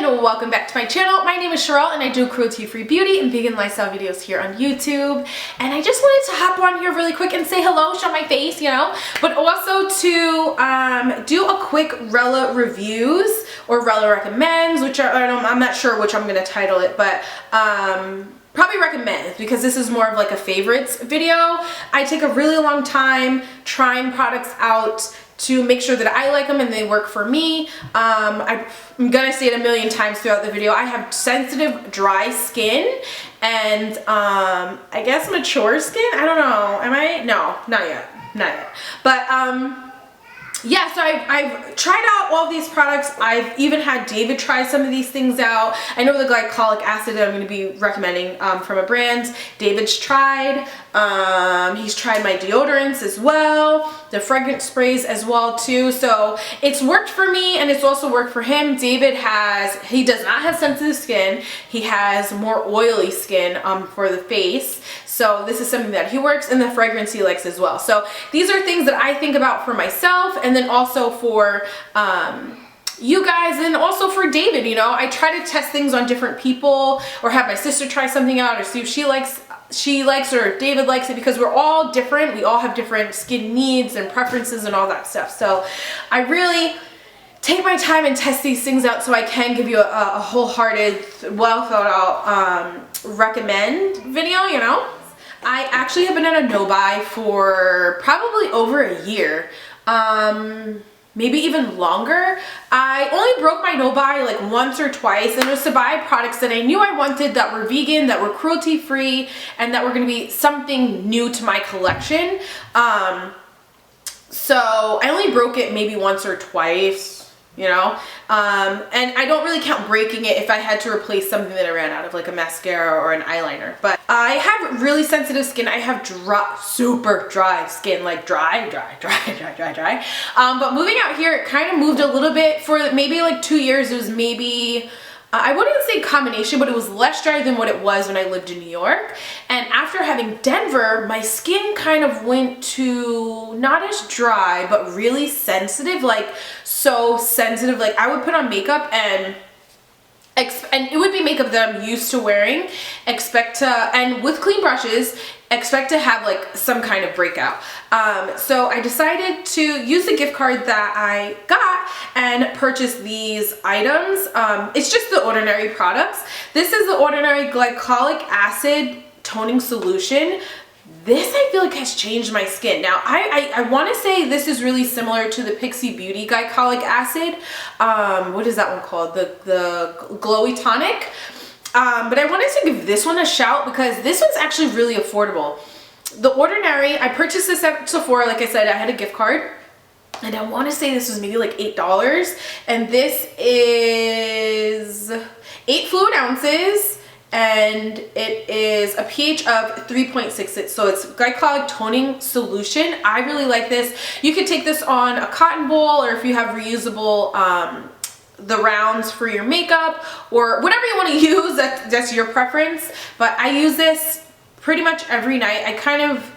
and welcome back to my channel. My name is Sherelle and I do cruelty-free beauty and vegan lifestyle videos here on YouTube. And I just wanted to hop on here really quick and say hello, show my face, you know, but also to do a quick Rella reviews or Rella recommends, which are, I'm not sure which I'm going to title it, but probably recommend, because this is more of like a favorites video. I take a really long time trying products out to make sure that I like them and they work for me. I'm gonna say it a million times throughout the video. I have sensitive, dry skin and I guess mature skin. I don't know. Am I? No, not yet. Not yet. But yeah, so I've tried out all these products. I've even had David try some of these things out. I know the glycolic acid that I'm going to be recommending from a brand, David's tried. He's tried my deodorants as well, the fragrance sprays as well too. So it's worked for me and it's also worked for him. David he does not have sensitive skin. He has more oily skin for the face. So this is something that he works, and the fragrance he likes as well. So these are things that I think about for myself, and then also for you guys, and also for David. You know, I try to test things on different people, or have my sister try something out, or see if she likes or if David likes it, because we're all different. We all have different skin needs and preferences and all that stuff. So I really take my time and test these things out so I can give you a wholehearted, well thought out recommend video, you know. I actually have been at a no-buy for probably over a year, maybe even longer. I only broke my no-buy like once or twice, and it was to buy products that I knew I wanted, that were vegan, that were cruelty-free, and that were going to be something new to my collection. So I only broke it maybe once or twice, you know, and I don't really count breaking it if I had to replace something that I ran out of, like a mascara or an eyeliner. But I have really sensitive skin. I have super dry skin, like dry. But moving out here, it kind of moved a little bit. For maybe like 2 years, it was maybe, I wouldn't say combination, but it was less dry than what it was when I lived in New York. And after having Denver, my skin kind of went to not as dry, but really sensitive, like so sensitive. Like I would put on makeup and it would be makeup that I'm used to wearing, and with clean brushes, expect to have like some kind of breakout. So I decided to use the gift card that I got and purchase these items. It's just the Ordinary products. This is the Ordinary Glycolic Acid Toning Solution. This I feel like has changed my skin. Now I want to say this is really similar to the Pixie Beauty Glycolic Acid. What is that one called? The Glowy Tonic. But I wanted to give this one a shout because this one's actually really affordable. The Ordinary, I purchased this at Sephora. Like I said, I had a gift card, and I want to say this was maybe like $8. And this is 8 fluid ounces. And it is a pH of 3.66, so it's glycolic toning solution. I really like this. You could take this on a cotton ball, or if you have reusable the rounds for your makeup, or whatever you want to use, that's your preference. But I use this pretty much every night. I kind of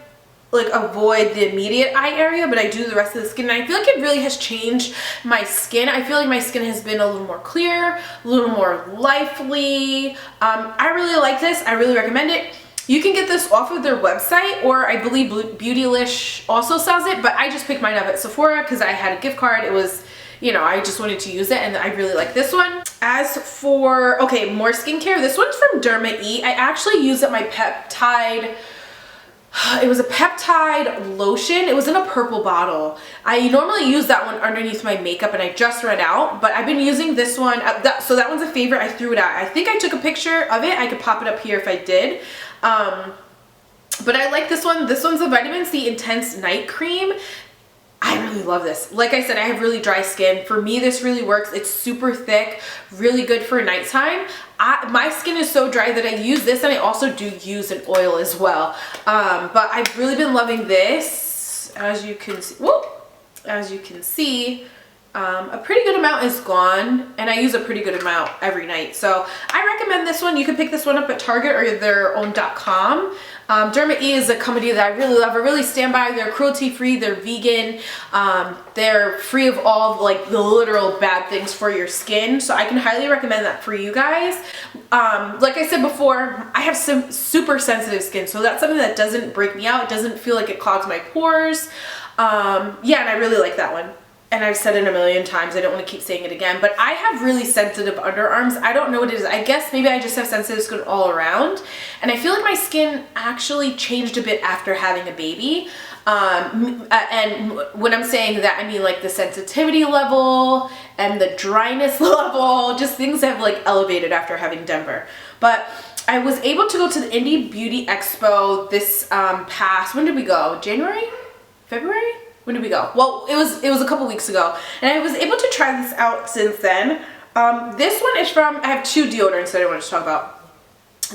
like avoid the immediate eye area, but I do the rest of the skin, and I feel like it really has changed my skin. I feel like my skin has been a little more clear, a little more lively. I really like this. I really recommend it. You can get this off of their website, or I believe Beautylish also sells it, but I just picked mine up at Sephora because I had a gift card. It was, you know, I just wanted to use it, and I really like this one. As for, okay, more skincare, this one's from Derma. I actually use it, my peptide. It was a peptide lotion. It was in a purple bottle. I normally use that one underneath my makeup, and I just ran out, but I've been using this one. So that one's a favorite. I threw it out. I think I took a picture of it. I could pop it up here if I did. But I like this one. This one's a Vitamin C Intense Night Cream. I really love this. Like I said, I have really dry skin. For me, this really works. It's super thick, really good for nighttime. My skin is so dry that I use this, and I also do use an oil as well. But I've really been loving this. As you can see, A pretty good amount is gone, and I use a pretty good amount every night. So I recommend this one. You can pick this one up at Target or their own.com. Derma is a company that I really love. I really stand by. They're cruelty-free. They're vegan. They're free of all of like the literal bad things for your skin. So I can highly recommend that for you guys. Like I said before, I have some super sensitive skin, so that's something that doesn't break me out. It doesn't feel like it clogs my pores. Yeah, and I really like that one. And I've said it a million times, I don't want to keep saying it again, but I have really sensitive underarms. I don't know what it is. I guess maybe I just have sensitive skin all around. And I feel like my skin actually changed a bit after having a baby. And when I'm saying that, I mean like the sensitivity level and the dryness level, just things have like elevated after having Denver. But I was able to go to the Indie Beauty Expo this past, when did we go? January? February? When did we go? Well, it was a couple weeks ago, and I was able to try this out since then. This one is from, I have two deodorants that I wanted to talk about.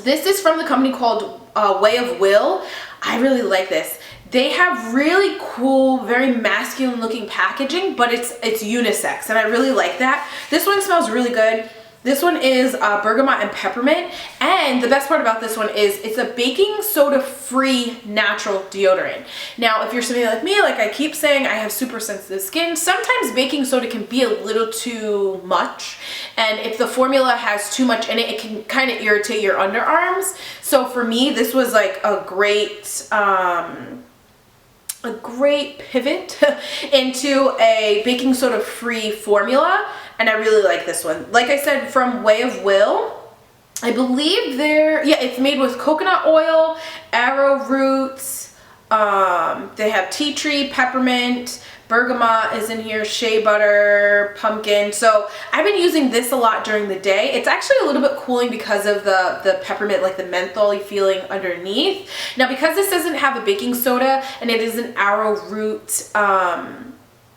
This is from the company called Way of Will. I really like this. They have really cool, very masculine looking packaging, but it's unisex, and I really like that. This one smells really good. This one is bergamot and peppermint, and the best part about this one is it's a baking soda free natural deodorant. Now, if you're somebody like me, like I keep saying, I have super sensitive skin, sometimes baking soda can be a little too much, and if the formula has too much in it, it can kind of irritate your underarms. So for me, this was like a great pivot into a baking soda free formula, and I really like this one. Like I said, from Way of Will, I believe it's made with coconut oil, arrowroot, they have tea tree, peppermint, bergamot is in here, shea butter, pumpkin. So I've been using this a lot during the day. It's actually a little bit cooling because of the peppermint, like the menthol-y feeling underneath. Now, because this doesn't have a baking soda and it is an arrowroot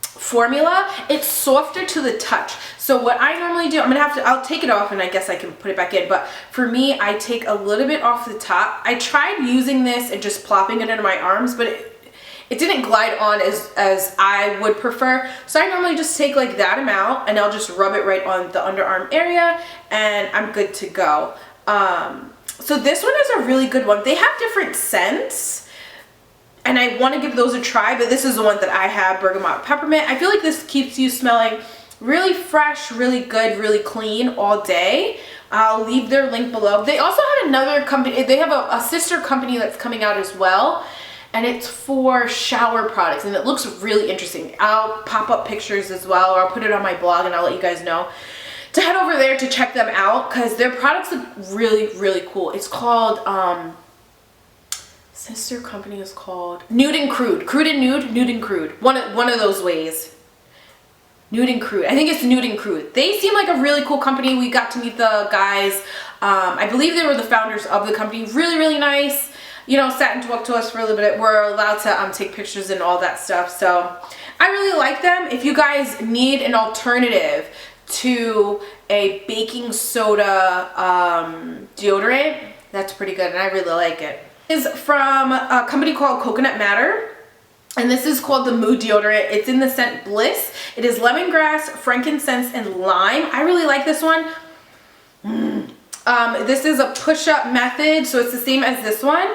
formula, it's softer to the touch. So what I normally do, I'll take it off and I guess I can put it back in, but for me, I take a little bit off the top. I tried using this and just plopping it into my arms, but it didn't glide on as I would prefer. So I normally just take like that amount and I'll just rub it right on the underarm area and I'm good to go. So this one is a really good one. They have different scents, and I want to give those a try, but this is the one that I have, bergamot peppermint. I feel like this keeps you smelling really fresh, really good, really clean all day. I'll leave their link below. They also have another company, they have a sister company that's coming out as well, and it's for shower products, and it looks really interesting. I'll pop up pictures as well, or I'll put it on my blog and I'll let you guys know to head over there to check them out, because their products look really, really cool. It's called, sister company is called Nude and Crude. Crude and Nude, Nude and Crude. One of those ways. Nude and Crude. I think it's Nude and Crude. They seem like a really cool company. We got to meet the guys. I believe they were the founders of the company. Really, really nice. You know, sat and talked to us for a little bit. We're allowed to take pictures and all that stuff. So I really like them. If you guys need an alternative to a baking soda deodorant, that's pretty good, and I really like it. Is from a company called Coconut Matter, and this is called the Mood Deodorant. It's in the scent Bliss. It is lemongrass, frankincense, and lime. I really like this one. This is a push-up method, so it's the same as this one,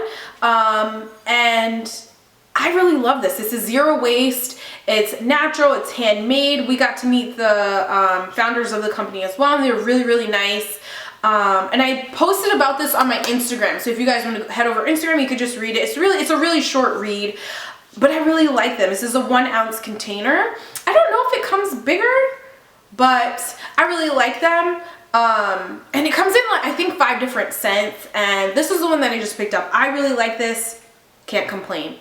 and I really love this. This is zero waste. It's natural. It's handmade. We got to meet the founders of the company as well, and they're really, really nice. And I posted about this on my Instagram, so if you guys want to head over Instagram, you could just read it. It's a really short read, but I really like them. This is a 1 ounce container. I don't know if it comes bigger, but I really like them. And it comes in like, I think 5 different scents, and this is the one that I just picked up. I really like this. Can't complain.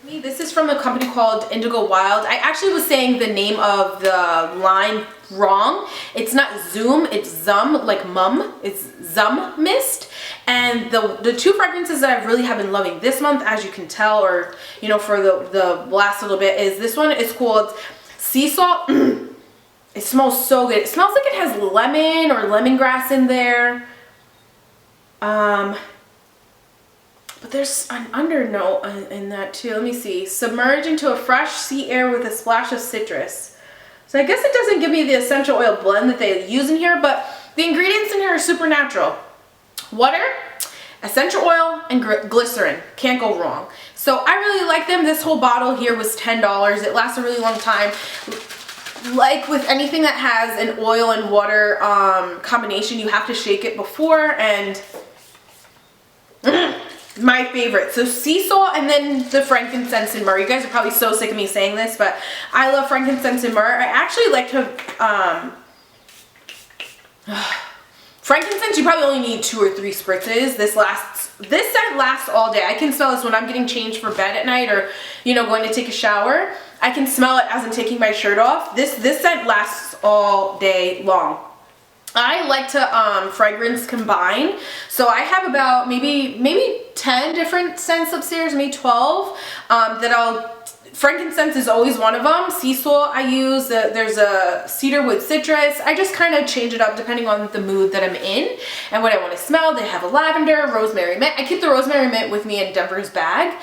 This is from a company called Indigo Wild. I actually was saying the name of the line wrong. It's not Zoom, it's Zum, like mum. It's Zum Mist. And the two fragrances that I really have been loving this month, as you can tell, or you know, for the last little bit, is this one. It's called Sea Salt. It smells so good. It smells like it has lemon or lemongrass in there. But there's an undernote in that too. Let me see. Submerge into a fresh sea air with a splash of citrus. So I guess it doesn't give me the essential oil blend that they use in here, but the ingredients in here are super natural. Water, essential oil, and glycerin. Can't go wrong. So I really like them. This whole bottle here was $10. It lasts a really long time. Like with anything that has an oil and water combination, you have to shake it before, and my favorite. So sea salt and then the frankincense and myrrh. You guys are probably so sick of me saying this, but I love frankincense and myrrh. I actually like to frankincense, you probably only need 2 or 3 spritzes. This scent lasts all day. I can smell this when I'm getting changed for bed at night, or, you know, going to take a shower. I can smell it as I'm taking my shirt off. This scent lasts all day long. I like to fragrance combine. So I have about maybe 10 different scents upstairs, maybe 12 frankincense is always one of them. Sea salt I use. There's a cedarwood citrus. I just kind of change it up depending on the mood that I'm in and what I want to smell. They have a lavender, rosemary mint. I keep the rosemary mint with me in Denver's bag.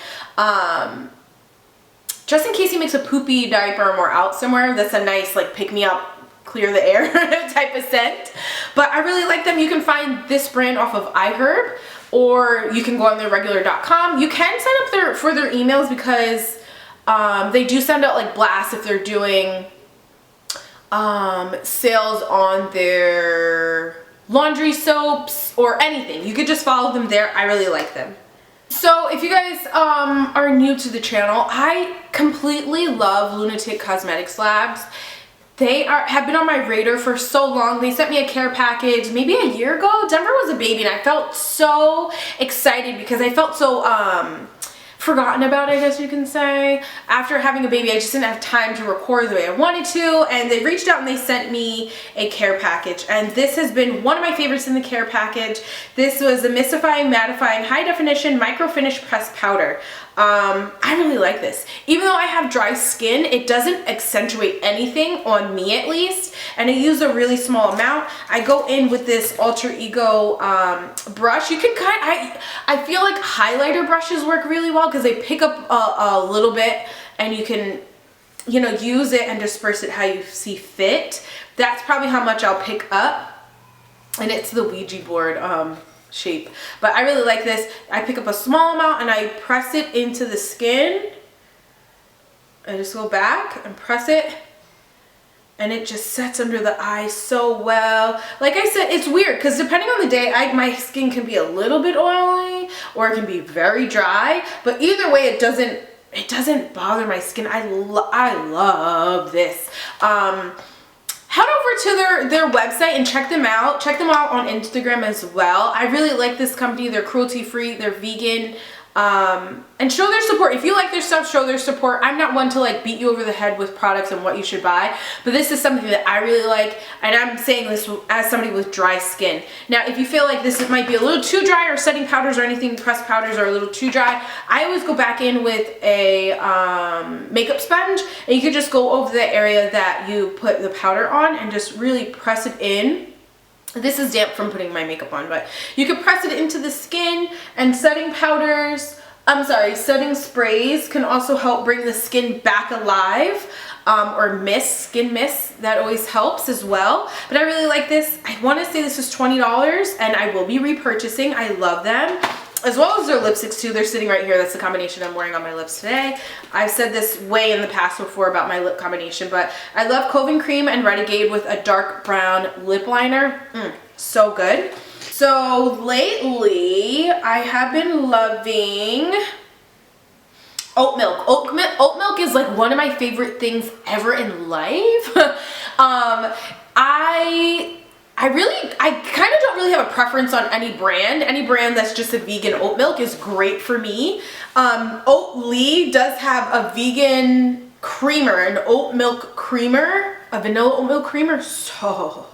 Just in case he makes a poopy diaper and we're out somewhere. That's a nice, like, pick me up, clear the air type of scent. But I really like them. You can find this brand off of iHerb, or you can go on their regular.com. You can sign up for their emails because they do send out like blasts if they're doing sales on their laundry soaps or anything. You could just follow them there. I really like them. So if you guys are new to the channel, I completely love LunaTick Cosmetics Labs. They have been on my radar for so long. They sent me a care package maybe a year ago. Denver was a baby and I felt so excited because I felt so forgotten about, I guess you can say. After having a baby, I just didn't have time to record the way I wanted to, and they reached out and they sent me a care package, and this has been one of my favorites in the care package. This was a Mystifying Mattifying High Definition Micro Finish Pressed Powder. I really like this. Even though I have dry skin, it doesn't accentuate anything, on me at least, and I use a really small amount. I go in with this Alter Ego brush. You can I feel like highlighter brushes work really well because they pick up a little bit and you can, you know, use it and disperse it how you see fit. That's probably how much I'll pick up, and it's the Ouija board shape. But I really like this. I pick up a small amount and I press it into the skin. I just go back and press it, and it just sets under the eyes so well. Like I said, it's weird because depending on the day, my skin can be a little bit oily or it can be very dry, but either way it doesn't bother my skin. I love this. Head over to their website and check them out. Check them out on Instagram as well. I really like this company. They're cruelty-free, they're vegan, and show their support. If you like their stuff, show their support. I'm not one to like beat you over the head with products and what you should buy, but this is something that I really like, and I'm saying this as somebody with dry skin. Now, if you feel like this might be a little too dry, or setting powders or anything, pressed powders are a little too dry, I always go back in with a makeup sponge, and you can just go over the area that you put the powder on and just really press it in. This is damp from putting my makeup on, but you can press it into the skin, and setting sprays can also help bring the skin back alive, or skin mist, that always helps as well. But I really like this. I want to say this is $20, and I will be repurchasing. I love them. As well as their lipsticks too. They're sitting right here. That's the combination I'm wearing on my lips today. I've said this way in the past before about my lip combination, but I love Coving Cream and Renegade with a dark brown lip liner. So good. So lately, I have been loving oat milk. Oat milk is like one of my favorite things ever in life. I kind of don't really have a preference on any brand. Any brand that's just a vegan oat milk is great for me. Oatly does have a vegan creamer, an oat milk creamer, a vanilla oat milk creamer. So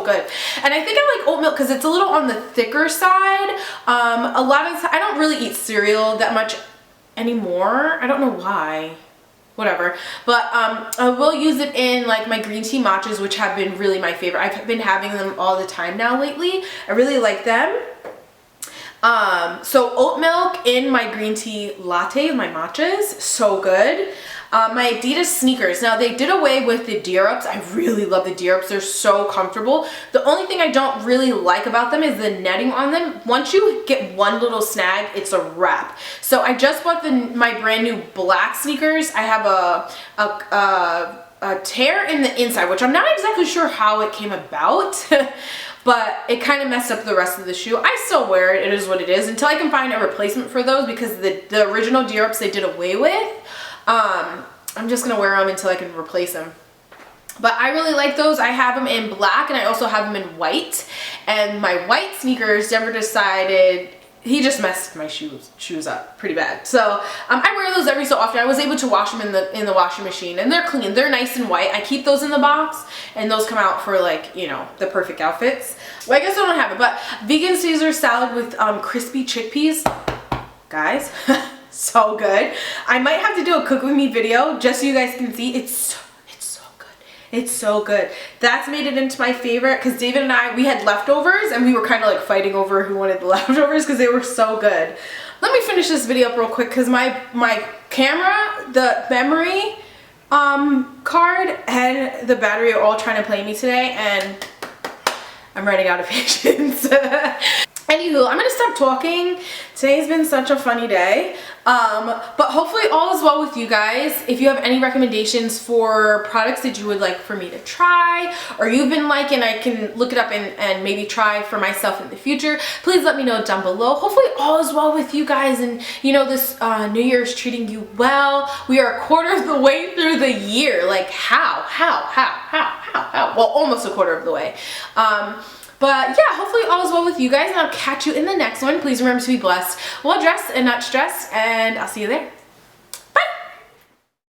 good. And I think I like oat milk because it's a little on the thicker side. A lot of I don't really eat cereal that much anymore. I don't know why. Whatever, but I will use it in like my green tea matchas, which have been really my favorite. I've been having them all the time now lately. I really like them. So oat milk in my green tea latte, my matchas, so good. My Adidas sneakers. Now they did away with the deer-ups. I really love the deer-ups. They're so comfortable. The only thing I don't really like about them is the netting on them. Once you get one little snag, it's a wrap. So I just bought my brand new black sneakers. I have a tear in the inside, which I'm not exactly sure how it came about. But it kind of messed up the rest of the shoe. I still wear it. It is what it is until I can find a replacement for those, because the original deer-ups they did away with. I'm just going to wear them until I can replace them. But I really like those. I have them in black and I also have them in white. And my white sneakers, Denver decided he just messed my shoes up pretty bad. So I wear those every so often. I was able to wash them in the washing machine, and they're clean. They're nice and white. I keep those in the box, and those come out for, like, you know, the perfect outfits. Well, I guess I don't have it, but vegan Caesar salad with crispy chickpeas, guys. So good. I might have to do a cook with me video just so you guys can see. It's so good. It's so good. That's made it into my favorite, because David and I, we had leftovers and we were kind of like fighting over who wanted the leftovers because they were so good. Let me finish this video up real quick, because my camera, the memory card, and the battery are all trying to play me today, and I'm running out of patience. Anywho, I'm gonna stop talking. Today's been such a funny day. But hopefully all is well with you guys. If you have any recommendations for products that you would like for me to try, or you've been liking, I can look it up and maybe try for myself in the future, please let me know down below. Hopefully all is well with you guys, and you know, this New Year is treating you well. We are a quarter of the way through the year. Like how? Well, almost a quarter of the way. But yeah, hopefully all is well with you guys, and I'll catch you in the next one. Please remember to be blessed, well dressed and not stressed, and I'll see you there.